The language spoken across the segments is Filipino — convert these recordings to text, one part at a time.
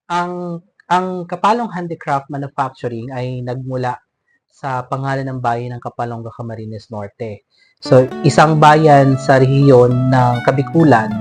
Ang Kapalong Handicraft Manufacturing ay nagmula sa pangalan ng bayan ng Kapalonga, Camarines Norte. So, isang bayan sa rehiyon ng Kabikulan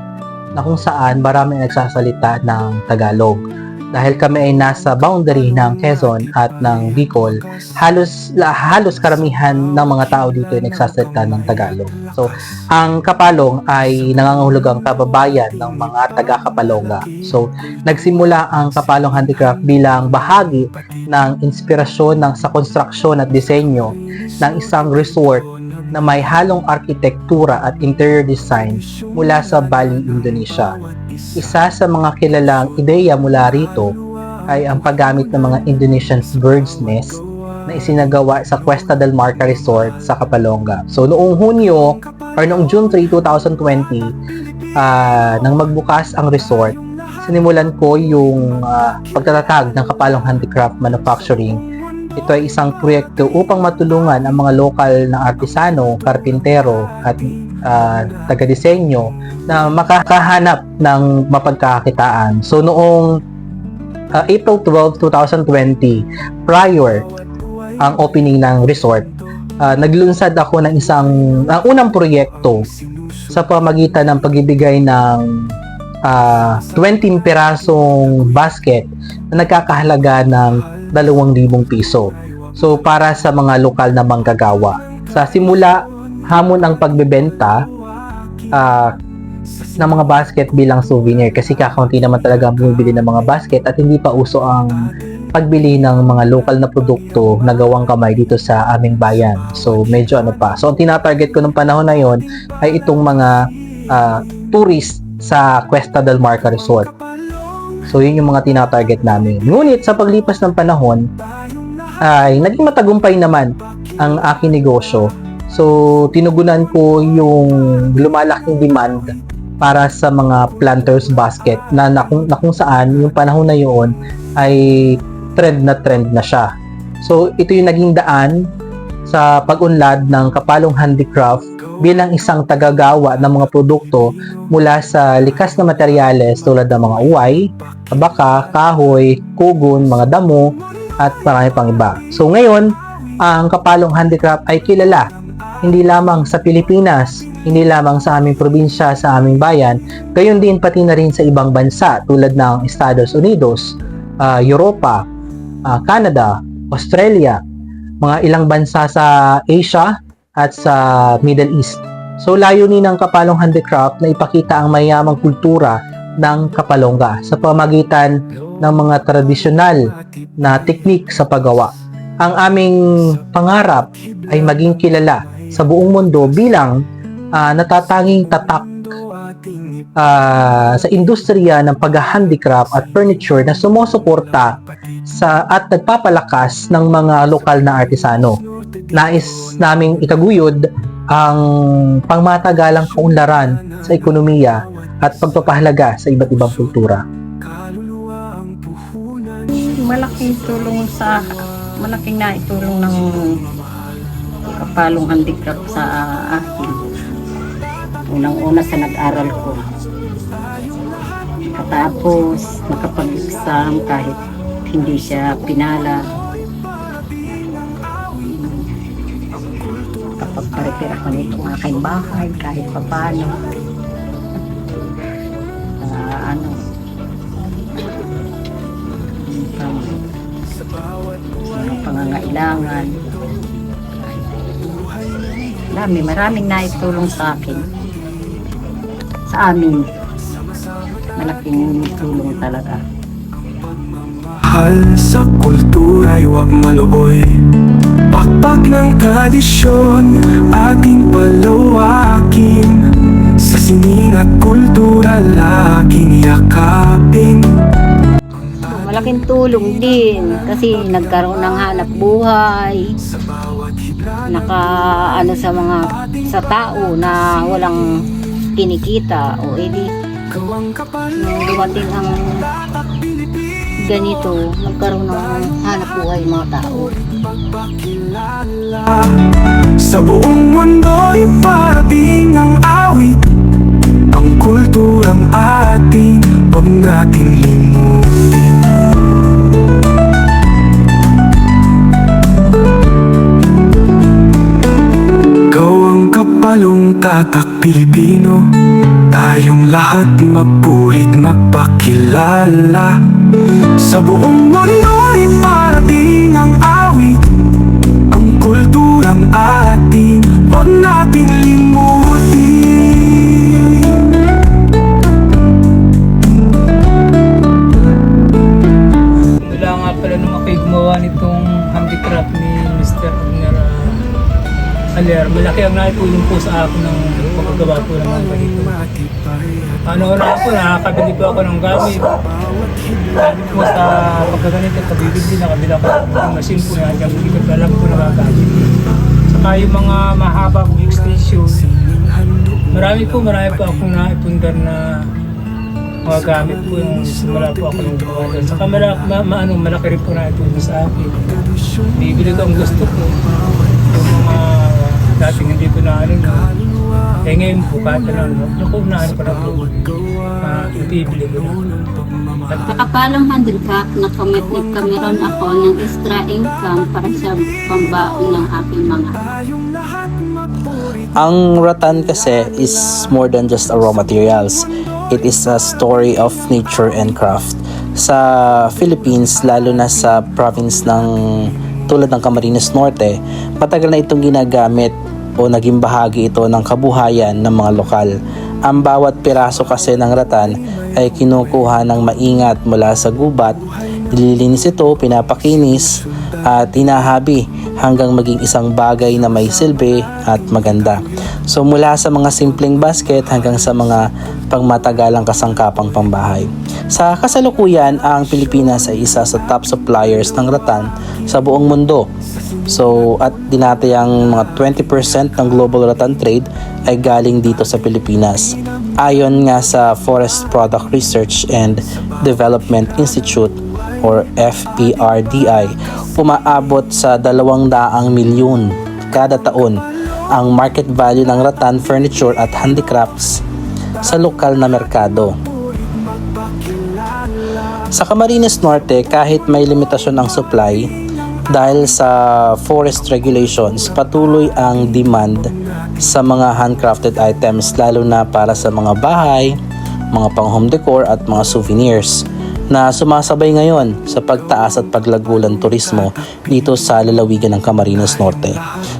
na kung saan marami nagsasalita ng Tagalog. Dahil kami ay nasa boundary ng Quezon at ng Bicol, halos karamihan ng mga tao dito ay nagsasalita ng Tagalog. So, ang Kapalong ay nangangahulugang kababayan ng mga taga-Kapalonga. So, nagsimula ang Kapalong Handicraft bilang bahagi ng inspirasyon sa konstruksyon at disenyo ng isang resort na may halong arkitektura at interior design mula sa Bali, Indonesia. Isa sa mga kilalang ideya mula rito ay ang paggamit ng mga Indonesian bird's nest na isinagawa sa Cuesta del Marca Resort sa Kapalonga. So noong June 3, 2020, nang magbukas ang resort, sinimulan ko yung pagtatatag ng Kapalong Handicraft Manufacturing. Ito ay isang proyekto upang matulungan ang mga lokal na artisano, karpintero at taga-disenyo na makakahanap ng mapagkakakitaan. So noong April 12, 2020, prior ang opening ng resort, naglunsad ako ng unang proyekto sa pamagitan ng pagbibigay ng 20 pirasong basket na nagkakahalaga ng 2,000 piso. So, para sa mga lokal na manggagawa. Sa simula, hamon ang pagbebenta ng mga basket bilang souvenir kasi kakaunti naman talaga bumibili ng mga basket at hindi pa uso ang pagbili ng mga lokal na produkto na gawang kamay dito sa aming bayan. So, medyo pa. So, ang tinatarget ko ng panahon na yon ay itong mga tourist sa Cuesta del Marca Resort. So, yun yung mga tinatarget namin. Ngunit, sa paglipas ng panahon, ay naging matagumpay naman ang aking negosyo. So, tinugunan ko yung lumalaking demand para sa mga planters basket na kung saan yung panahon na yun ay trend na siya. So, ito yung naging daan sa pag-unlad ng Kapalong Handicraft bilang isang tagagawa ng mga produkto mula sa likas na materyales tulad ng mga uway, baka, kahoy, kugon, mga damo, at marami pang iba. So ngayon, ang Kapalong Handicraft ay kilala hindi lamang sa Pilipinas, hindi lamang sa aming probinsya, sa aming bayan, gayon din pati na rin sa ibang bansa tulad ng Estados Unidos, Europa, Canada, Australia, mga ilang bansa sa Asia at sa Middle East. So, layunin ng Kapalong Handicraft na ipakita ang mayamang kultura ng Kapalonga sa pamagitan ng mga tradisyonal na teknik sa paggawa. Ang aming pangarap ay maging kilala sa buong mundo bilang natatanging tatak sa industriya ng pag-handicraft at furniture na sumusuporta at nagpapalakas ng mga lokal na artisano. Nais naming itaguyod ang pangmatagalang kaunlaran sa ekonomiya at pagpapahalaga sa iba't ibang kultura. Malaking naitulong ng Kapalong Handicraft sa akin. Unang-una sa nag-aral ko. Katapos nakapag-exam kahit hindi siya pinala. Kapag-repair ako nitong aking bahay kahit papano. Pangangailangan. Maraming naitulong sa akin. Sa amin. Malaking tulong talaga. Mahal sa kultura ay huwag maluoy. Pakpak ng tradisyon, ating palawakin. Sa sining at kultura, laging yakapin. Malaking tulong din kasi nagkaroon ng hanap buhay. Sa tao na walang kinikita o edi nung dumating ang ganito, nagkaroon ng hanap buhay mga tao. Sa buong mundo iparating ang awit, ang kulturang ating huwag natin limutin. tatak Pilipino, tayong lahat mapurit magpakilala. Sa buong mundo'y parating ang awit, ang kulturang ating huwag natin limutin. Wala nga pala nung ako'y gumawa nitong handicraft ni Mr. Abner Aler. Malaki ang naitulong po sa akin ng pagkagawa po ng mga ganito. Ano na po, nakakabili po ako ng gamit. Gamit po sa pagkaganito, pabibili na kabila ko ng machine po na dyan. Hindi ko alam po na gagamit. Saka yung mga mahabang extension. Marami po akong naipundar na mga gamit po yung simula po ako ng gumawa doon. Saka malaki rin po na itulong sa akin. Bibili ko ang gusto ko. Yung mga dating hindi ko na ngayon po kahit naku na ko na po. Bibili ko na. Nakapalang handicraft, nakamit ni Cameron ako ng extra income para sa pambaon ng aking mga Ang rattan kasi is more than just a raw materials. It is a story of nature and craft. Sa Philippines, lalo na sa province ng tulad ng Camarines Norte, matagal na itong ginagamit o naging bahagi ito ng kabuhayan ng mga lokal. Ang bawat piraso kasi ng rattan ay kinukuha ng maingat mula sa gubat, nililinis ito, pinapakinis at hinahabi hanggang maging isang bagay na may silbi at maganda. So mula sa mga simpleng basket hanggang sa mga pangmatagalang kasangkapang pambahay. Sa kasalukuyan, ang Pilipinas ay isa sa top suppliers ng rattan sa buong mundo. So at dinatayang mga 20% ng global rattan trade ay galing dito sa Pilipinas. Ayon nga sa Forest Product Research and Development Institute or FPRDI, umaabot sa 200 milyon kada taon ang market value ng rattan, furniture at handicrafts sa lokal na merkado. Sa Camarines Norte, kahit may limitasyon ang supply dahil sa forest regulations, patuloy ang demand sa mga handcrafted items lalo na para sa mga bahay, mga pang home decor at mga souvenirs na sumasabay ngayon sa pagtaas at paglago ng turismo dito sa lalawigan ng Camarines Norte.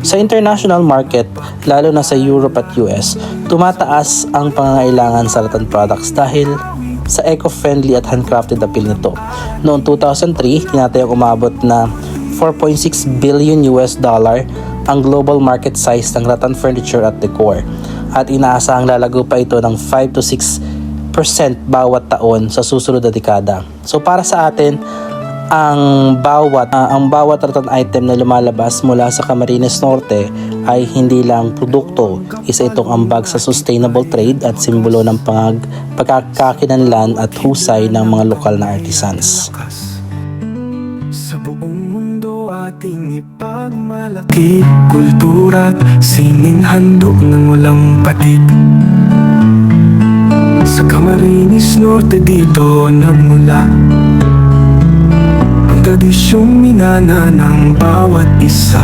Sa international market, lalo na sa Europe at US, tumataas ang pangangailangan sa rattan products dahil sa eco-friendly at handcrafted appeal nito. Noong 2003, tinatayang umabot na $4.6 billion ang global market size ng rattan furniture at decor at inaasahang lalago pa ito ng 5 to 6% bawat taon sa susunod na dekada. So para sa atin, ang bawat rattan item na lumalabas mula sa Camarines Norte ay hindi lang produkto, isa itong ambag sa sustainable trade at simbolo ng pagkakakinanlan at husay ng mga lokal na artisans. Sa buong mundo ating ipagmalaki, kultura at sining handog ng walang patid. Sa Camarines Norte dito nagmula ang tradisyong minana ng bawat isa.